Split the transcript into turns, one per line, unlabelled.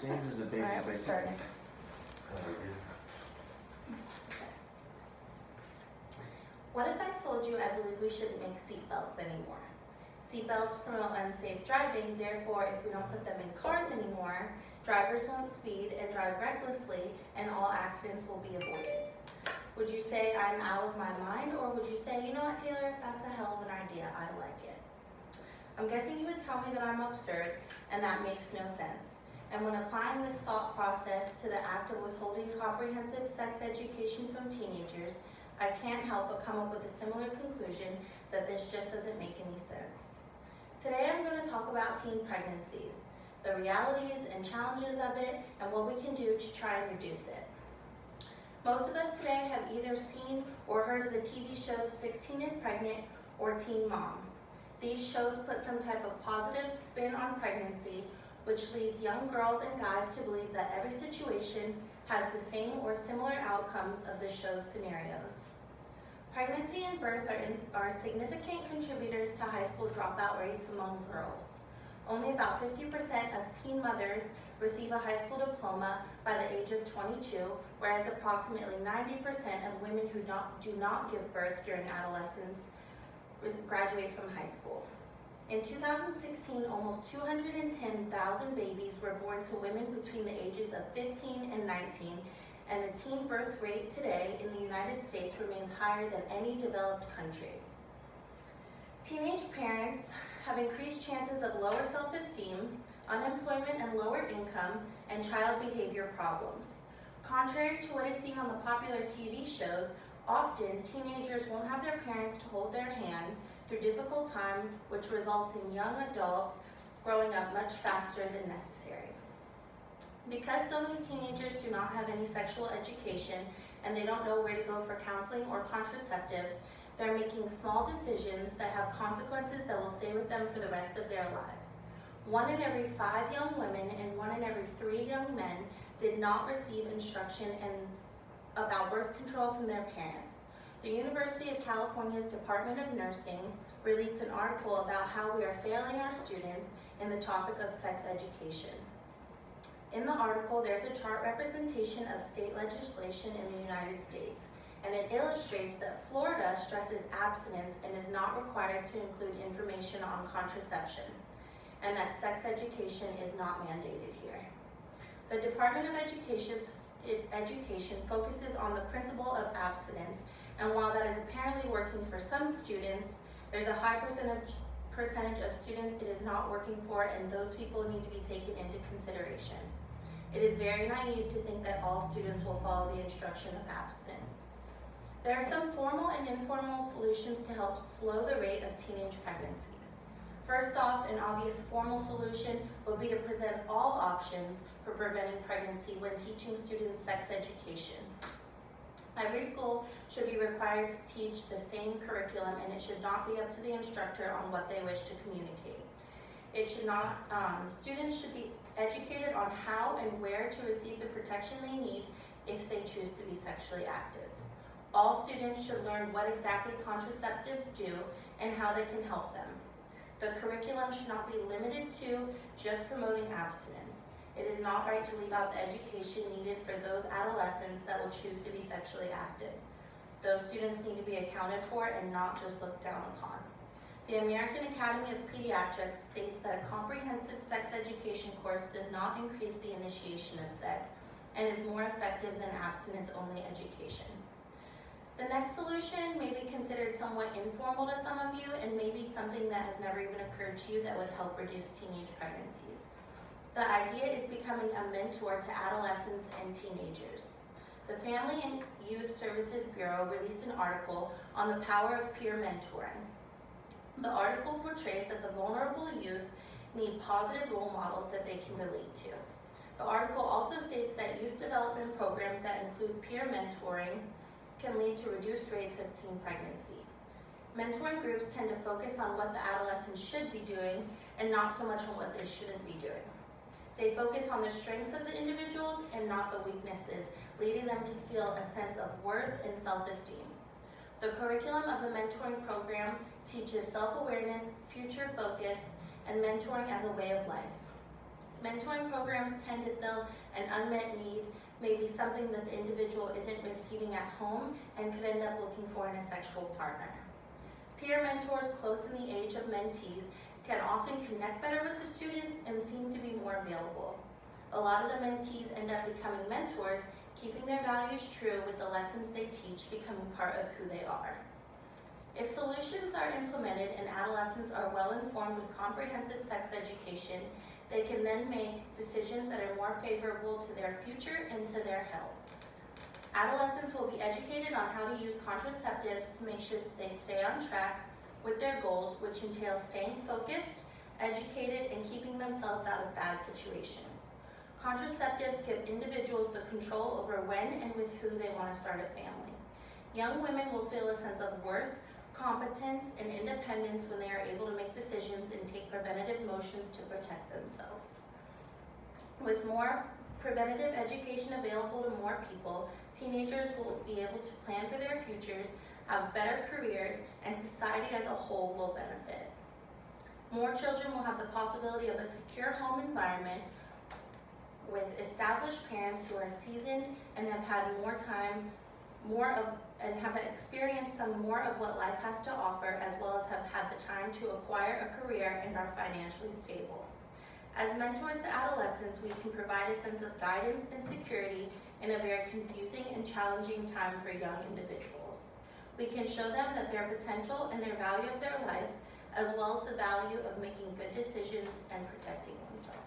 James is a
All
basic
right, we're
basic.
starting.
What if I told you I believe we shouldn't make seatbelts anymore? Seatbelts promote unsafe driving, therefore if we don't put them in cars anymore, drivers won't speed and drive recklessly and all accidents will be avoided. Would you say I'm out of my mind, or would you say, you know what, Taylor, that's a hell of an idea, I like it? I'm guessing you would tell me that I'm absurd and that makes no sense. And when applying this thought process to the act of withholding comprehensive sex education from teenagers, I can't help but come up with a similar conclusion that this just doesn't make any sense. Today I'm going to talk about teen pregnancies, the realities and challenges of it, and what we can do to try and reduce it. Most of us today have either seen or heard of the TV shows 16 and Pregnant or Teen Mom. These shows put some type of positive spin on pregnancy, which leads young girls and guys to believe that every situation has the same or similar outcomes of the show's scenarios. Pregnancy and birth are significant contributors to high school dropout rates among girls. Only about 50% of teen mothers receive a high school diploma by the age of 22, whereas approximately 90% of women who do not give birth during adolescence graduate from high school. In 2016, almost 210,000 babies were born to women between the ages of 15 and 19, and the teen birth rate today in the United States remains higher than any developed country. Teenage parents have increased chances of lower self-esteem, unemployment and lower income, and child behavior problems. Contrary to what is seen on the popular TV shows, often teenagers won't have their parents to hold their hand through difficult time, which results in young adults growing up much faster than necessary. Because so many teenagers do not have any sexual education and they don't know where to go for counseling or contraceptives, they're making small decisions that have consequences that will stay with them for the rest of their lives. 1 in every 5 young women and 1 in every 3 young men did not receive instruction about birth control from their parents. The University of California's Department of Nursing released an article about how we are failing our students in the topic of sex education. In the article, there's a chart representation of state legislation in the United States, and it illustrates that Florida stresses abstinence and is not required to include information on contraception, and that sex education is not mandated here. The Department of Education focuses on the principle of abstinence, and while that is apparently working for some students, there's a high percentage of students it is not working for, and those people need to be taken into consideration. It is very naive to think that all students will follow the instruction of abstinence. There are some formal and informal solutions to help slow the rate of teenage pregnancies. First off, an obvious formal solution would be to present all options for preventing pregnancy when teaching students sex education. Every school should be required to teach the same curriculum, and it should not be up to the instructor on what they wish to communicate. Students should be educated on how and where to receive the protection they need if they choose to be sexually active. All students should learn what exactly contraceptives do and how they can help them. The curriculum should not be limited to just promoting abstinence. It is not right to leave out the education needed for those adolescents that will choose to be sexually active. Those students need to be accounted for and not just looked down upon. The American Academy of Pediatrics states that a comprehensive sex education course does not increase the initiation of sex and is more effective than abstinence-only education. The next solution may be considered somewhat informal to some of you and maybe something that has never even occurred to you that would help reduce teenage pregnancies. The idea is becoming a mentor to adolescents and teenagers. The Family and Youth Services Bureau released an article on the power of peer mentoring. The article portrays that the vulnerable youth need positive role models that they can relate to. The article also states that youth development programs that include peer mentoring can lead to reduced rates of teen pregnancy. Mentoring groups tend to focus on what the adolescents should be doing and not so much on what they shouldn't be doing. They focus on the strengths of the individuals and not the weaknesses, leading them to feel a sense of worth and self-esteem. The curriculum of the mentoring program teaches self-awareness, future focus, and mentoring as a way of life. Mentoring programs tend to fill an unmet need, maybe something that the individual isn't receiving at home and could end up looking for in a sexual partner. Peer mentors close in the age of mentees can often connect better with the students and seem to be more available. A lot of the mentees end up becoming mentors, keeping their values true with the lessons they teach becoming part of who they are. If solutions are implemented and adolescents are well informed with comprehensive sex education, they can then make decisions that are more favorable to their future and to their health. Adolescents will be educated on how to use contraceptives to make sure that they stay on track with their goals, which entails staying focused, educated, and keeping themselves out of bad situations. Contraceptives give individuals the control over when and with who they want to start a family. Young women will feel a sense of worth, competence, and independence when they are able to make decisions and take preventative motions to protect themselves. With more preventative education available to more people, teenagers will be able to plan for their futures, have better careers, and society as a whole will benefit. More children will have the possibility of a secure home environment with established parents who are seasoned and have had have experienced some more of what life has to offer, as well as have had the time to acquire a career and are financially stable. As mentors to adolescents, we can provide a sense of guidance and security in a very confusing and challenging time for young individuals. We can show them that their potential and their value of their life, as well as the value of making good decisions and protecting themselves.